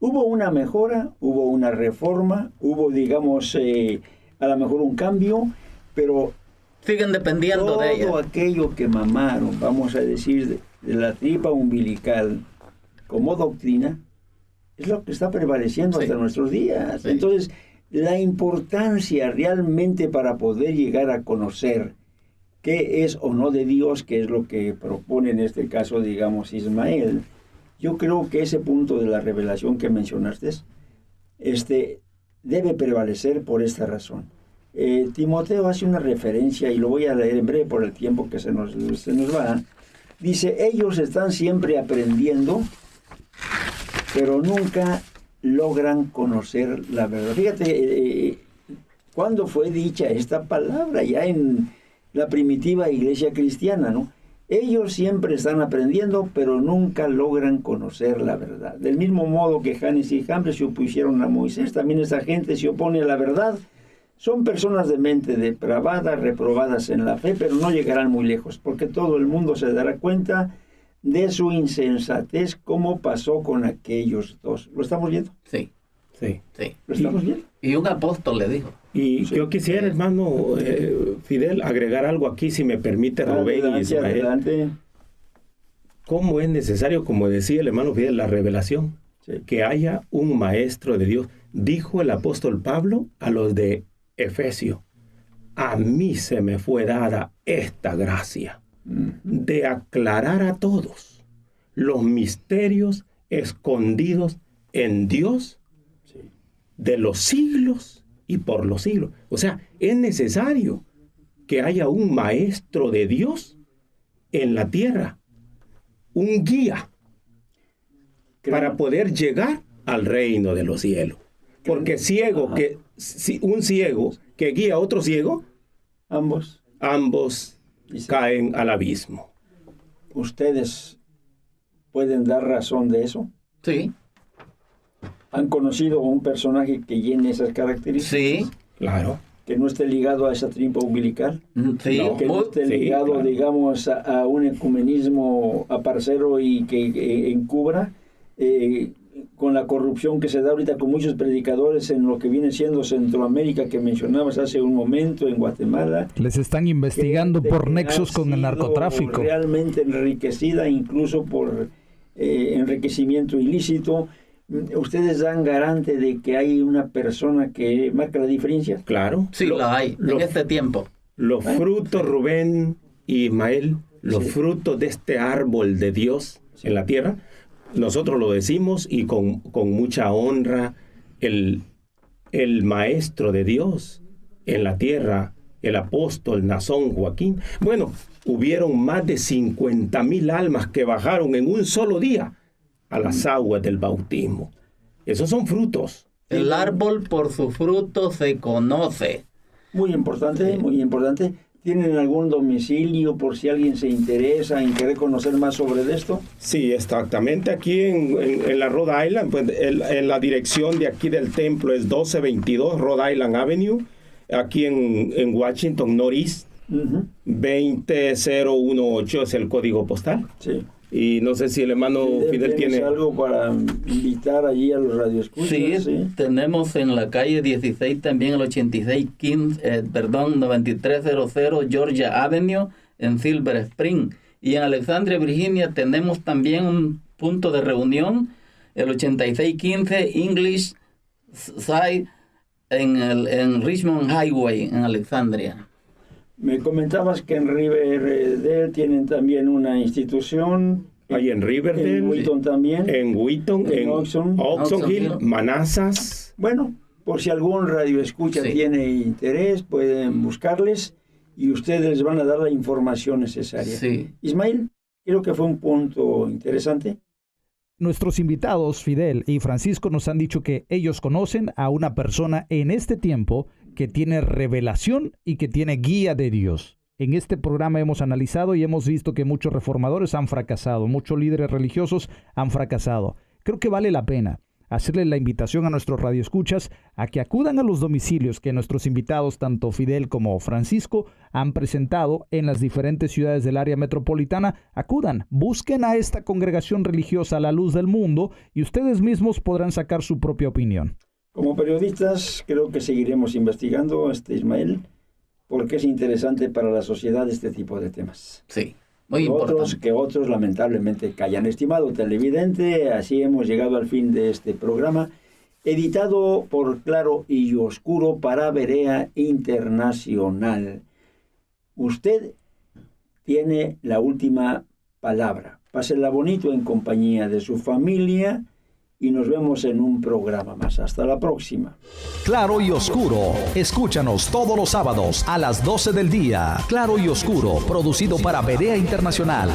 hubo una mejora, hubo una reforma, hubo, digamos, a lo mejor un cambio, pero siguen dependiendo de ella. Todo aquello que mamaron, vamos a decir, de la tripa umbilical como doctrina, es lo que está prevaleciendo hasta nuestros días. Sí. Entonces, la importancia realmente para poder llegar a conocer qué es o no de Dios, que es lo que propone en este caso, digamos, Ismael, yo creo que ese punto de la revelación que mencionaste, debe prevalecer por esta razón. Timoteo hace una referencia, y lo voy a leer en breve por el tiempo que se nos va. Dice, ellos están siempre aprendiendo, pero nunca logran conocer la verdad. Fíjate, ¿cuándo fue dicha esta palabra? Ya en la primitiva iglesia cristiana, ¿no? Ellos siempre están aprendiendo, pero nunca logran conocer la verdad. Del mismo modo que Janes y Jambres se opusieron a Moisés, también esta gente se opone a la verdad. Son personas de mente depravada, reprobadas en la fe, pero no llegarán muy lejos, porque todo el mundo se dará cuenta de su insensatez, como pasó con aquellos dos. ¿Lo estamos viendo? Sí. Sí. ¿Lo estamos viendo? Y un apóstol le dijo. Y sí, yo quisiera, hermano Fidel, agregar algo aquí, si me permite, Rubén y Ismael. Adelante. ¿Cómo es necesario, como decía el hermano Fidel, la revelación? Sí. Que haya un maestro de Dios. Dijo el apóstol Pablo a los de Efesio, a mí se me fue dada esta gracia de aclarar a todos los misterios escondidos en Dios de los siglos y por los siglos. O sea, es necesario que haya un maestro de Dios en la tierra, un guía para poder llegar al reino de los cielos. Porque un ciego que guía a otro ciego, ambos caen al abismo. ¿Ustedes pueden dar razón de eso? Sí. ¿Han conocido a un personaje que llene esas características? Sí. Claro. Que no esté ligado a esa tripa umbilical. Sí. Que no esté ligado, claro, digamos, a un ecumenismo aparcero y que encubra con la corrupción que se da ahorita con muchos predicadores en lo que viene siendo Centroamérica, que mencionabas hace un momento, en Guatemala. Les están investigando por nexos con el narcotráfico. Realmente enriquecida, incluso por enriquecimiento ilícito. ¿Ustedes dan garante de que hay una persona que marca la diferencia? Claro. Sí, la hay, en este tiempo. Los frutos, Rubén y Ismael, los frutos de este árbol de Dios en la tierra, nosotros lo decimos y con mucha honra, el maestro de Dios en la tierra, el apóstol Nazón Joaquín. Bueno, hubieron más de 50,000 almas que bajaron en un solo día a las aguas del bautismo. Esos son frutos. El árbol por su fruto se conoce. Muy importante, muy importante. ¿Tienen algún domicilio por si alguien se interesa en querer conocer más sobre esto? Sí, exactamente. Aquí en la Rhode Island, pues, en la dirección de aquí del templo es 1222 Rhode Island Avenue, aquí en Washington, Northeast, 20018 es el código postal. Sí. Y no sé si el hermano Fidel tiene algo para invitar allí a los radioescuchas. Sí, tenemos en la calle 16 también el 9300 Georgia Avenue en Silver Spring. Y en Alexandria, Virginia, tenemos también un punto de reunión, el 8615 English Side en Richmond Highway, en Alexandria. Me comentabas que en Riverdale tienen también una institución. Hay en Riverdale. En Wheaton también. En Wheaton, en Oxon Hill, Manassas. Bueno, por si algún radioescucha tiene interés, pueden buscarles y ustedes les van a dar la información necesaria. Sí. Ismael, creo que fue un punto interesante. Nuestros invitados, Fidel y Francisco, nos han dicho que ellos conocen a una persona en este tiempo que tiene revelación y que tiene guía de Dios. En este programa hemos analizado y hemos visto que muchos reformadores han fracasado, muchos líderes religiosos han fracasado. Creo que vale la pena hacerle la invitación a nuestros radioescuchas a que acudan a los domicilios que nuestros invitados, tanto Fidel como Francisco, han presentado en las diferentes ciudades del área metropolitana. Acudan, busquen a esta congregación religiosa a la luz del mundo y ustedes mismos podrán sacar su propia opinión. Como periodistas, creo que seguiremos investigando, Ismael, porque es interesante para la sociedad este tipo de temas. Sí, muy importante. Que otros lamentablemente callan. Estimado televidente, así hemos llegado al fin de este programa, editado por Claro y Oscuro para Berea Internacional. Usted tiene la última palabra. Pásela bonito en compañía de su familia y nos vemos en un programa más. Hasta la próxima. Claro y Oscuro. Escúchanos todos los sábados a las 12 del día. Claro y Oscuro, producido para Berea Internacional.